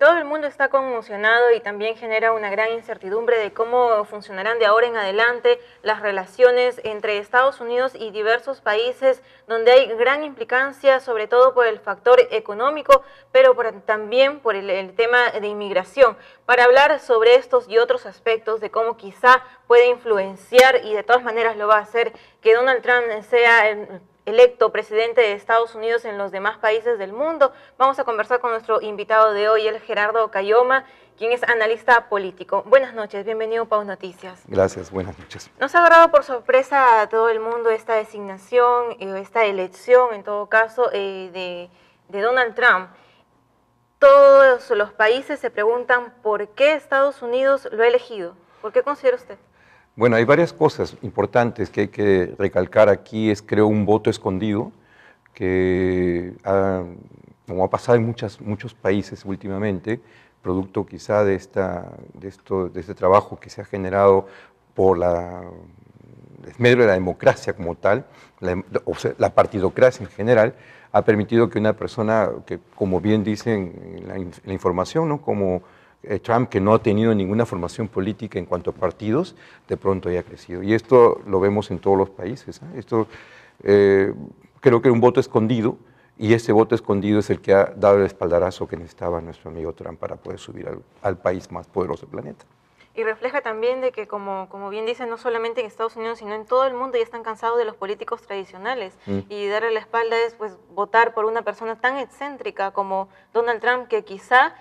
todo el mundo está conmocionado y también genera una gran incertidumbre de cómo funcionarán de ahora en adelante las relaciones entre Estados Unidos y diversos países donde hay gran implicancia, sobre todo por el factor económico, pero también por el tema de inmigración. Para hablar sobre estos y otros aspectos de cómo quizá puede influenciar, y de todas maneras lo va a hacer, que Donald Trump sea electo presidente de Estados Unidos en los demás países del mundo. Vamos a conversar con nuestro invitado de hoy, el Gerardo Cayoma, quien es analista político. Buenas noches, bienvenido a Pau Noticias. Gracias, buenas noches. Nos ha agarrado por sorpresa a todo el mundo esta designación, esta elección, en todo caso, de Donald Trump. Todos los países se preguntan por qué Estados Unidos lo ha elegido. ¿Por qué considera usted? Bueno, hay varias cosas importantes que hay que recalcar aquí. Creo, un voto escondido, que como ha pasado en muchos países últimamente, producto quizá de este trabajo que se ha generado por desmedro de la democracia como tal, la partidocracia en general, ha permitido que una persona que, como bien dicen en la información, ¿no?, como Trump, que no ha tenido ninguna formación política en cuanto a partidos, de pronto haya crecido. Y esto lo vemos en todos los países, ¿eh? Creo que era un voto escondido, y ese voto escondido es el que ha dado el espaldarazo que necesitaba nuestro amigo Trump para poder subir al país más poderoso del planeta. Y refleja también de que, como bien dicen, no solamente en Estados Unidos, sino en todo el mundo ya están cansados de los políticos tradicionales. Y darle la espalda es, pues, votar por una persona tan excéntrica como Donald Trump, que quizá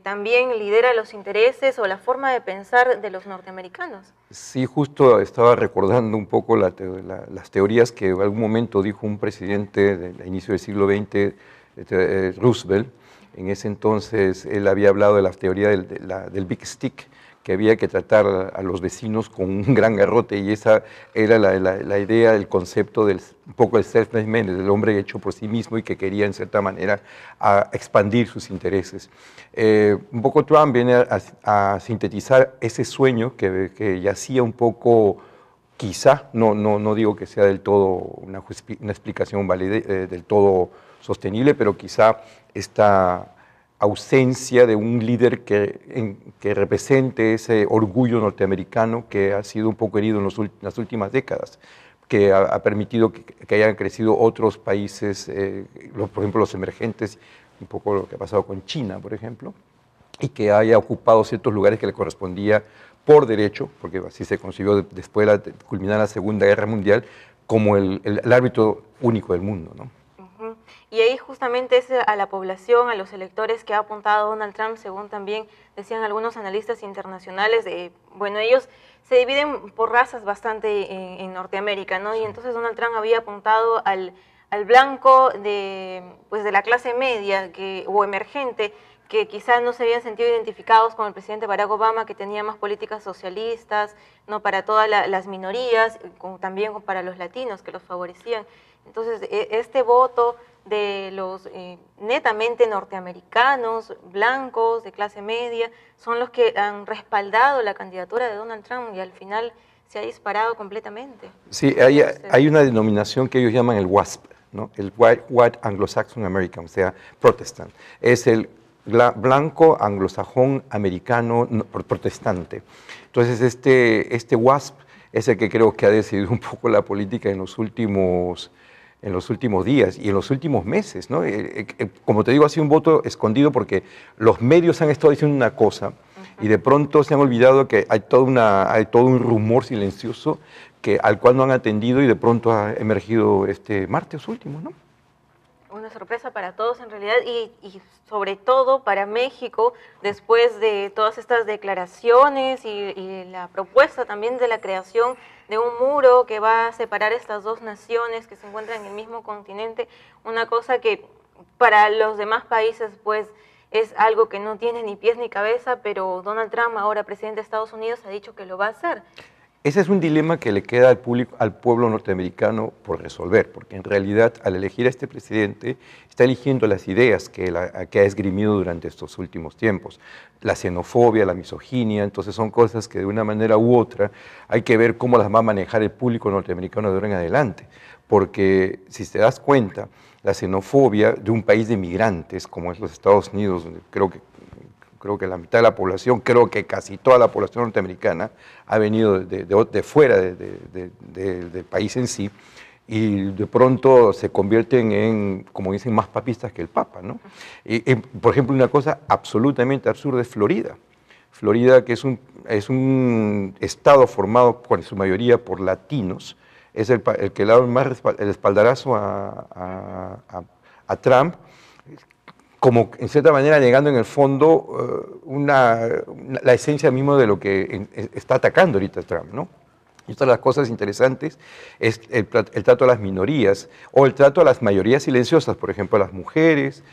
también lidera los intereses o la forma de pensar de los norteamericanos. Sí, justo estaba recordando un poco las teorías que en algún momento dijo un presidente del inicio del siglo XX, Roosevelt. En ese entonces él había hablado de la teoría del Big Stick, que había que tratar a los vecinos con un gran garrote, y esa era la idea, el concepto un poco del self-made man, del hombre hecho por sí mismo y que quería en cierta manera expandir sus intereses. Un poco Trump viene a sintetizar ese sueño que yacía un poco, quizá, no digo que sea del todo una explicación del todo sostenible, pero quizá esta ausencia de un líder que represente ese orgullo norteamericano que ha sido un poco herido en las últimas décadas, que ha permitido que hayan crecido otros países, por ejemplo los emergentes, un poco lo que ha pasado con China, por ejemplo, y que haya ocupado ciertos lugares que le correspondía por derecho, porque así se concibió después de culminar la Segunda Guerra Mundial, como el árbitro único del mundo, ¿no? Y ahí justamente es a la población, a los electores que ha apuntado Donald Trump, según también decían algunos analistas internacionales. Bueno, ellos se dividen por razas bastante en Norteamérica, ¿no? Y entonces Donald Trump había apuntado al blanco de la clase media o emergente, que quizás no se habían sentido identificados con el presidente Barack Obama, que tenía más políticas socialistas, ¿no?, para todas las minorías, también para los latinos, que los favorecían. Entonces, este voto de los netamente norteamericanos, blancos, de clase media, son los que han respaldado la candidatura de Donald Trump, y al final se ha disparado completamente. Sí, hay una denominación que ellos llaman el WASP, ¿no?, el White Anglo-Saxon American, o sea, Protestant. Es el blanco anglosajón americano protestante. Entonces, este WASP es el que creo que ha decidido un poco la política en los últimos días y en los últimos meses, ¿no? Como te digo, ha sido un voto escondido porque los medios han estado diciendo una cosa y de pronto se han olvidado que hay todo un rumor silencioso al cual no han atendido, y de pronto ha emergido este martes último, ¿no? Una sorpresa para todos en realidad, y sobre todo para México, después de todas estas declaraciones y la propuesta también de la creación de un muro que va a separar estas dos naciones que se encuentran en el mismo continente, una cosa que para los demás países pues es algo que no tiene ni pies ni cabeza, pero Donald Trump, ahora presidente de Estados Unidos, ha dicho que lo va a hacer. Ese es un dilema que le queda al público, al pueblo norteamericano por resolver, porque en realidad al elegir a este presidente está eligiendo las ideas que ha esgrimido durante estos últimos tiempos. La xenofobia, la misoginia, entonces son cosas que de una manera u otra hay que ver cómo las va a manejar el público norteamericano de ahora en adelante, porque si te das cuenta, la xenofobia de un país de migrantes como es los Estados Unidos, donde creo que la mitad de la población, creo que casi toda la población norteamericana ha venido de fuera del país en sí, y de pronto se convierten en, como dicen, más papistas que el Papa, ¿no? Por ejemplo, una cosa absolutamente absurda es Florida. Florida, que es un estado formado en su mayoría por latinos, es el que le da más el espaldarazo a Trump, como en cierta manera negando en el fondo la esencia misma de lo que está atacando ahorita Trump, ¿no? Y otra de las cosas interesantes es el trato a las minorías o el trato a las mayorías silenciosas, por ejemplo, a las mujeres,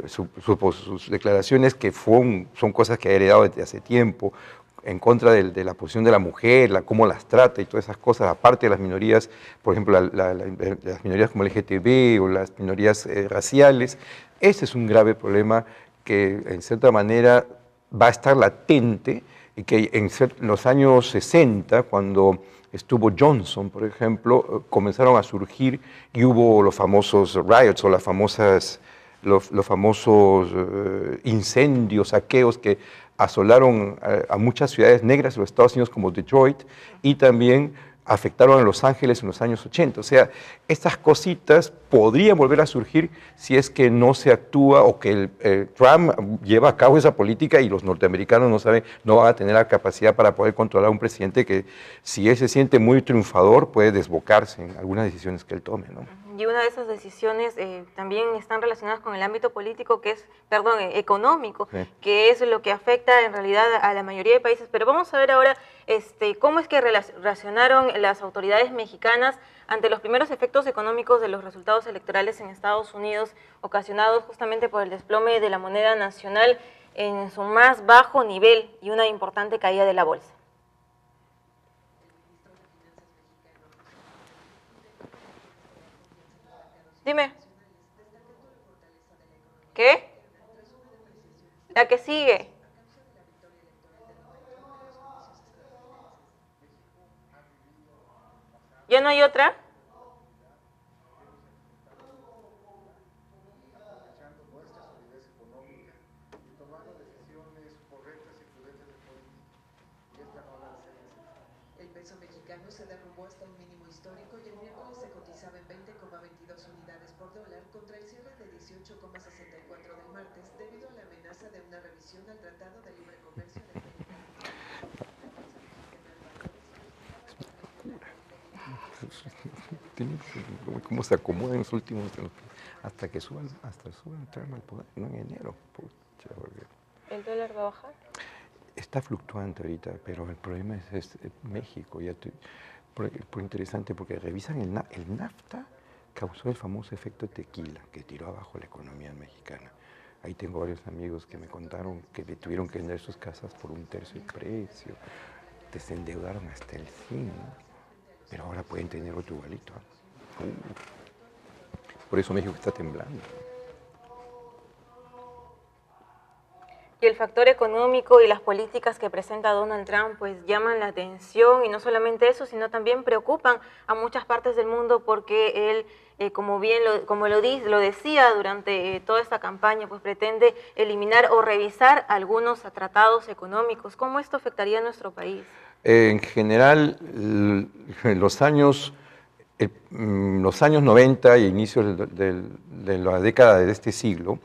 sus declaraciones que son cosas que ha heredado desde hace tiempo, en contra de la posición de la mujer, cómo las trata y todas esas cosas, aparte de las minorías, por ejemplo, las minorías como el LGTB o las minorías raciales. Ese es un grave problema que en cierta manera va a estar latente y que en los años 60, cuando estuvo Johnson, por ejemplo, comenzaron a surgir y hubo los famosos riots o los famosos incendios, saqueos que asolaron a muchas ciudades negras de los Estados Unidos como Detroit y también afectaron a Los Ángeles en los años 80. O sea, estas cositas podrían volver a surgir si es que no se actúa o que Trump lleva a cabo esa política y los norteamericanos no van a tener la capacidad para poder controlar a un presidente que, si él se siente muy triunfador, puede desbocarse en algunas decisiones que él tome, ¿no? Y una de esas decisiones también están relacionadas con el ámbito político, económico, sí, que es lo que afecta en realidad a la mayoría de países. Pero vamos a ver ahora cómo es que reaccionaron las autoridades mexicanas ante los primeros efectos económicos de los resultados electorales en Estados Unidos, ocasionados justamente por el desplome de la moneda nacional en su más bajo nivel y una importante caída de la bolsa. Dime. ¿Qué? La que sigue. ¿Ya no hay otra? El peso mexicano se derrumbó hasta un mínimo histórico y el miércoles se cotizaba en 20,22 unidades por dólar contra el cierre de 18,64 del martes debido a la amenaza de una revisión al Tratado de Libre Comercio de América. ¿Cómo se acomodan los últimos hasta suban Trump al poder, no en enero? Pucha, ¿El dólar va a bajar? Está fluctuante ahorita, pero el problema es México. Por interesante, porque revisan el NAFTA, causó el famoso efecto tequila, que tiró abajo la economía mexicana. Ahí tengo varios amigos que me contaron que tuvieron que vender sus casas por 1/3 el precio, se endeudaron hasta el fin, pero ahora pueden tener otro igualito. Por eso México está temblando. Y el factor económico y las políticas que presenta Donald Trump pues llaman la atención, y no solamente eso, sino también preocupan a muchas partes del mundo porque él, como lo decía durante toda esta campaña, pues pretende eliminar o revisar algunos tratados económicos. ¿Cómo esto afectaría a nuestro país? En general, en los años 90 y inicios de la década de este siglo,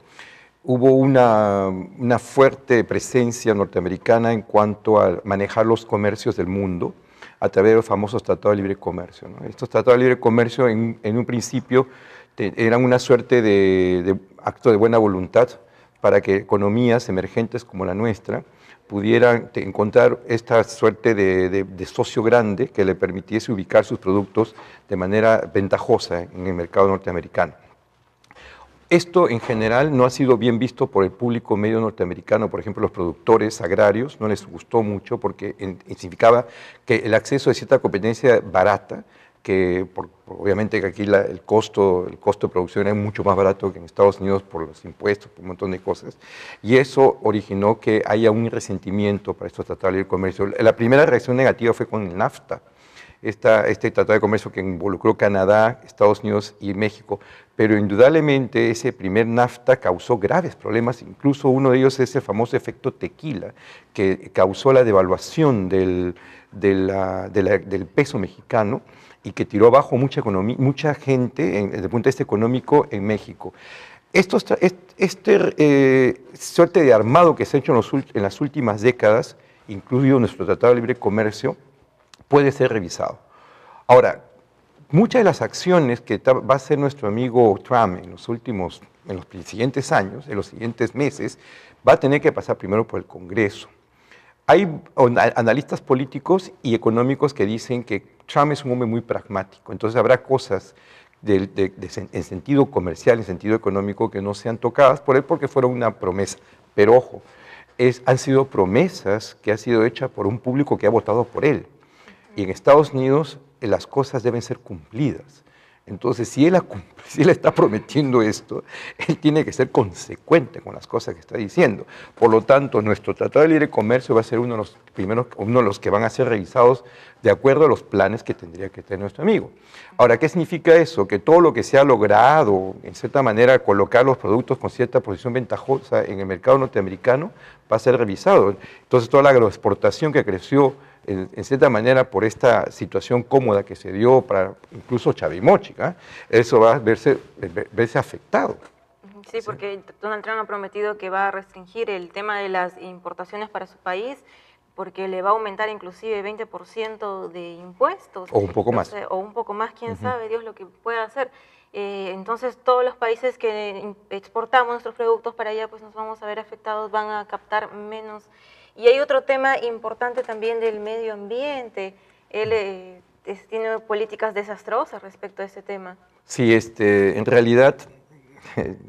hubo una fuerte presencia norteamericana en cuanto a manejar los comercios del mundo a través de los famosos tratados de libre comercio, ¿no? Estos tratados de libre comercio en un principio eran una suerte de acto de buena voluntad para que economías emergentes como la nuestra pudieran encontrar esta suerte de socio grande que le permitiese ubicar sus productos de manera ventajosa en el mercado norteamericano. Esto en general no ha sido bien visto por el público medio norteamericano. Por ejemplo, los productores agrarios no les gustó mucho porque significaba que el acceso a cierta competencia barata, que obviamente que aquí el costo de producción era mucho más barato que en Estados Unidos por los impuestos, por un montón de cosas, y eso originó que haya un resentimiento para estos tratados de libre comercio. La primera reacción negativa fue con el NAFTA, este tratado de comercio que involucró Canadá, Estados Unidos y México, pero indudablemente ese primer NAFTA causó graves problemas, incluso uno de ellos es el famoso efecto tequila, que causó la devaluación del peso mexicano y que tiró abajo mucha gente desde el punto de vista económico en México. Suerte de armado que se ha hecho en las últimas décadas, incluido nuestro Tratado de Libre Comercio, puede ser revisado. Ahora, muchas de las acciones que va a hacer nuestro amigo Trump en los siguientes años, en los siguientes meses, va a tener que pasar primero por el Congreso. Hay analistas políticos y económicos que dicen que Trump es un hombre muy pragmático, entonces habrá cosas en sentido comercial, en sentido económico, que no sean tocadas por él porque fueron una promesa. Pero ojo, han sido promesas que han sido hechas por un público que ha votado por él. Y en Estados Unidos las cosas deben ser cumplidas. Entonces, si él está prometiendo esto, él tiene que ser consecuente con las cosas que está diciendo. Por lo tanto, nuestro Tratado de Libre Comercio va a ser uno de los que van a ser revisados de acuerdo a los planes que tendría que tener nuestro amigo. Ahora, ¿qué significa eso? Que todo lo que se ha logrado, en cierta manera, colocar los productos con cierta posición ventajosa en el mercado norteamericano, va a ser revisado. Entonces, toda la agroexportación que creció en cierta manera por esta situación cómoda que se dio para incluso Chavimochic, eso va a verse afectado. Sí, porque Donald Trump ha prometido que va a restringir el tema de las importaciones para su país, porque le va a aumentar inclusive 20% de impuestos. O un poco más. O un poco más, quién sabe, Dios lo que pueda hacer. Entonces todos los países que exportamos nuestros productos para allá, pues nos vamos a ver afectados, van a captar menos. Y hay otro tema importante también del medio ambiente. Él tiene políticas desastrosas respecto a ese tema. Sí, en realidad,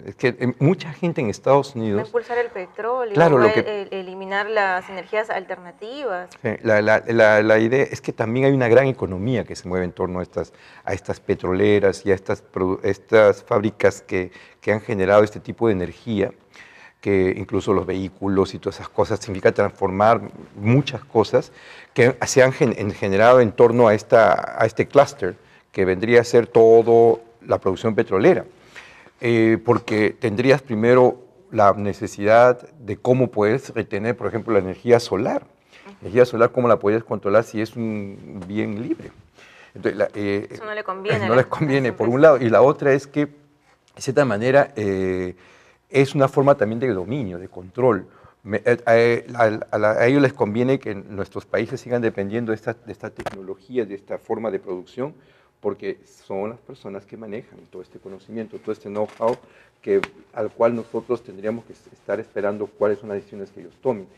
es que mucha gente en Estados Unidos... Va a impulsar el petróleo, claro, eliminar las energías alternativas. Sí, la idea es que también hay una gran economía que se mueve en torno a estas petroleras y a estas fábricas que han generado este tipo de energía, que incluso los vehículos y todas esas cosas, significa transformar muchas cosas que se han generado en torno a este clúster, que vendría a ser todo la producción petrolera. Porque tendrías primero la necesidad de cómo puedes retener, por ejemplo, la energía solar. Energía solar, ¿cómo la puedes controlar si es un bien libre? Entonces, eso no le conviene. No les conviene, por un lado. Y la otra es que, de cierta manera, es una forma también de dominio, de control. A ellos les conviene que nuestros países sigan dependiendo de esta tecnología, de esta forma de producción, porque son las personas que manejan todo este conocimiento, todo este know-how al cual nosotros tendríamos que estar esperando cuáles son las decisiones que ellos tomen.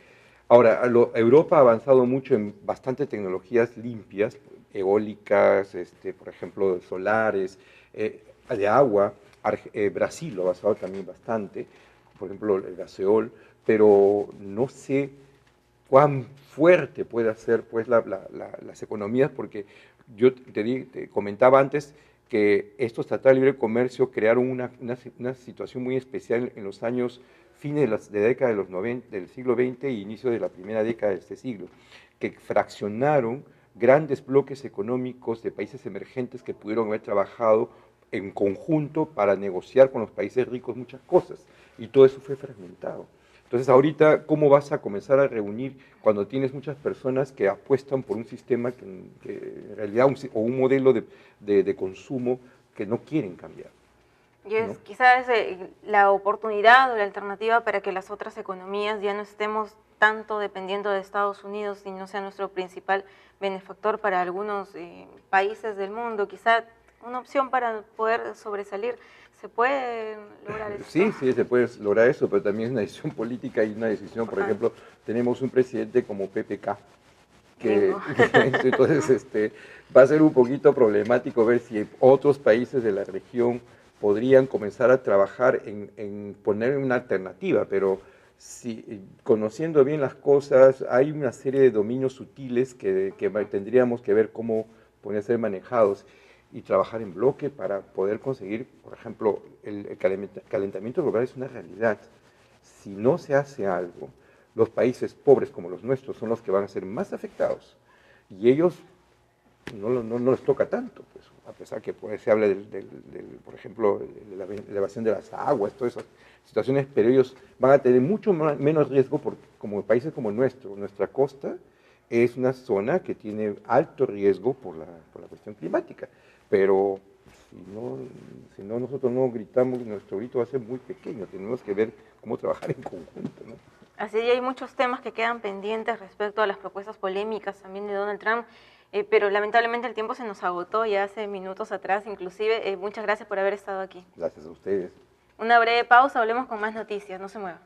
Ahora, Europa ha avanzado mucho en bastantes tecnologías limpias, eólicas, por ejemplo, solares, de agua. Brasil lo ha avanzado también bastante, por ejemplo, el gaseol, pero no sé cuán fuerte puede ser pues, las economías, porque yo te comentaba antes que estos tratados de libre comercio crearon una situación muy especial en los años fines de la década de los 90, del siglo XX e inicio de la primera década de este siglo, que fraccionaron grandes bloques económicos de países emergentes que pudieron haber trabajado en conjunto para negociar con los países ricos muchas cosas, y todo eso fue fragmentado. Entonces ahorita, ¿cómo vas a comenzar a reunir cuando tienes muchas personas que apuestan por un sistema que en realidad, o un modelo de consumo que no quieren cambiar? Y es quizás la oportunidad o la alternativa para que las otras economías ya no estemos tanto dependiendo de Estados Unidos y no sea nuestro principal benefactor para algunos países del mundo. Quizá una opción para poder sobresalir. ¿Se puede lograr eso? Sí, se puede lograr eso, pero también es una decisión política y una decisión, por ejemplo, tenemos un presidente como PPK, que entonces va a ser un poquito problemático ver si otros países de la región podrían comenzar a trabajar en poner una alternativa, pero si, conociendo bien las cosas, hay una serie de dominios sutiles que tendríamos que ver cómo pueden ser manejados y trabajar en bloque para poder conseguir, por ejemplo, el calentamiento global es una realidad. Si no se hace algo, los países pobres como los nuestros son los que van a ser más afectados y ellos no les toca tanto, pues, a pesar que pues, se habla por ejemplo, de la elevación de las aguas, todas esas situaciones, pero ellos van a tener mucho menos riesgo porque como países como el nuestro, nuestra costa es una zona que tiene alto riesgo por la cuestión climática, pero si no nosotros no gritamos, nuestro grito va a ser muy pequeño, tenemos que ver cómo trabajar en conjunto, ¿no? Así hay muchos temas que quedan pendientes respecto a las propuestas polémicas también de Donald Trump, pero lamentablemente el tiempo se nos agotó ya hace minutos atrás, inclusive. Muchas gracias por haber estado aquí. Gracias a ustedes. Una breve pausa, hablemos con más noticias, no se muevan.